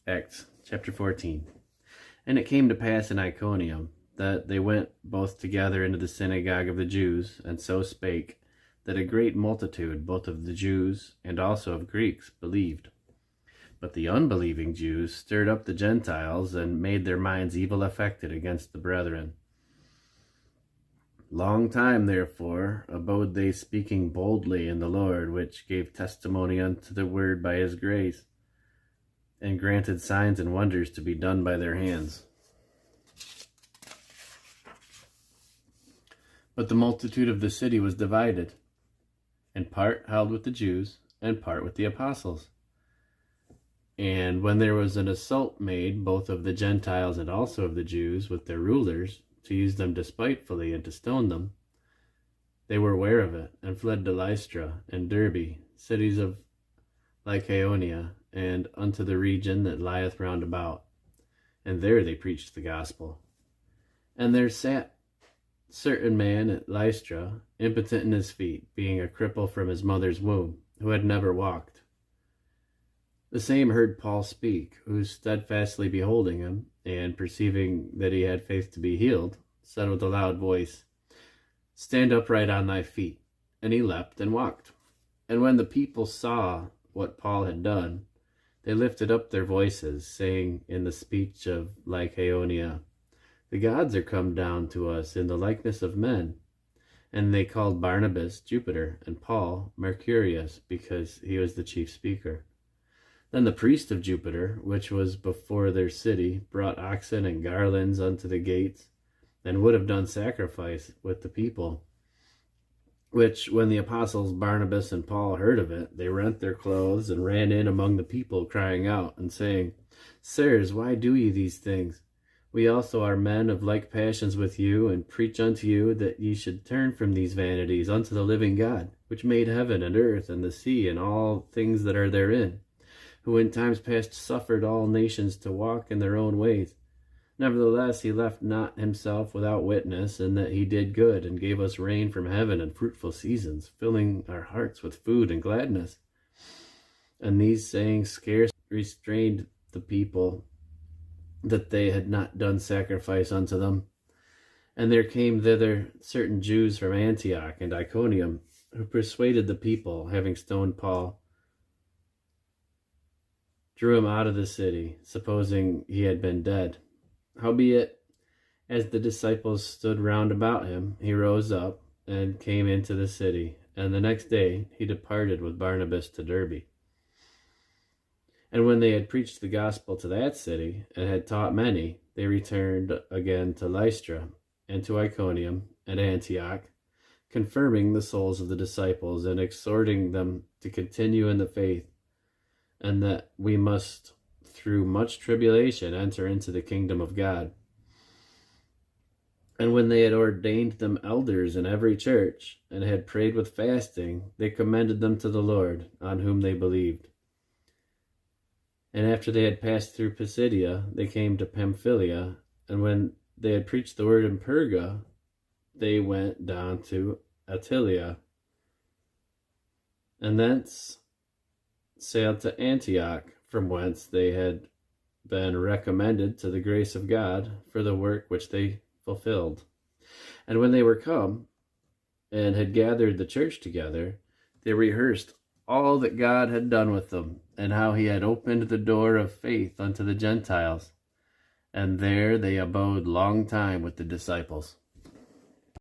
Acts chapter 14. And it came to pass in Iconium that they went both together into the synagogue of the Jews, and so spake, that a great multitude both of the Jews and also of Greeks believed. But the unbelieving Jews stirred up the Gentiles, and made their minds evil affected against the brethren. Long time, therefore, abode they speaking boldly in the Lord, which gave testimony unto the word by his grace, and granted signs and wonders to be done by their hands. But the multitude of the city was divided, and part held with the Jews, and part with the apostles. And when there was an assault made, both of the Gentiles and also of the Jews, with their rulers, to use them despitefully and to stone them, they were aware of it, and fled to Lystra and Derbe, cities of Lycaonia, and unto the region that lieth round about. And there they preached the gospel. And there sat certain man at Lystra, impotent in his feet, being a cripple from his mother's womb, who had never walked. The same heard Paul speak, who steadfastly beholding him, and perceiving that he had faith to be healed, said with a loud voice, Stand upright on thy feet. And he leapt and walked. And when the people saw what Paul had done, they lifted up their voices, saying in the speech of Lycaonia, The gods are come down to us in the likeness of men. And they called Barnabas Jupiter, and Paul Mercurius, because he was the chief speaker. Then the priest of Jupiter, which was before their city, brought oxen and garlands unto the gates, and would have done sacrifice with the people. Which, when the apostles Barnabas and Paul heard of it, they rent their clothes, and ran in among the people, crying out, and saying, Sirs, why do ye these things? We also are men of like passions with you, and preach unto you that ye should turn from these vanities unto the living God, which made heaven and earth and the sea and all things that are therein, who in times past suffered all nations to walk in their own ways. Nevertheless, he left not himself without witness, in that he did good, and gave us rain from heaven and fruitful seasons, filling our hearts with food and gladness. And these sayings scarce restrained the people, that they had not done sacrifice unto them. And there came thither certain Jews from Antioch and Iconium, who persuaded the people, having stoned Paul, drew him out of the city, supposing he had been dead. Howbeit, as the disciples stood round about him, he rose up and came into the city, and the next day he departed with Barnabas to Derbe. And when they had preached the gospel to that city, and had taught many, they returned again to Lystra, and to Iconium, and Antioch, confirming the souls of the disciples, and exhorting them to continue in the faith, and that we must through much tribulation enter into the kingdom of God. And when they had ordained them elders in every church, and had prayed with fasting, they commended them to the Lord, on whom they believed. And after they had passed through Pisidia, they came to Pamphylia, and when they had preached the word in Perga, they went down to Attalia, and thence sailed to Antioch, from whence they had been recommended to the grace of God for the work which they fulfilled. And when they were come, and had gathered the church together, they rehearsed all that God had done with them, and how he had opened the door of faith unto the Gentiles. And there they abode long time with the disciples.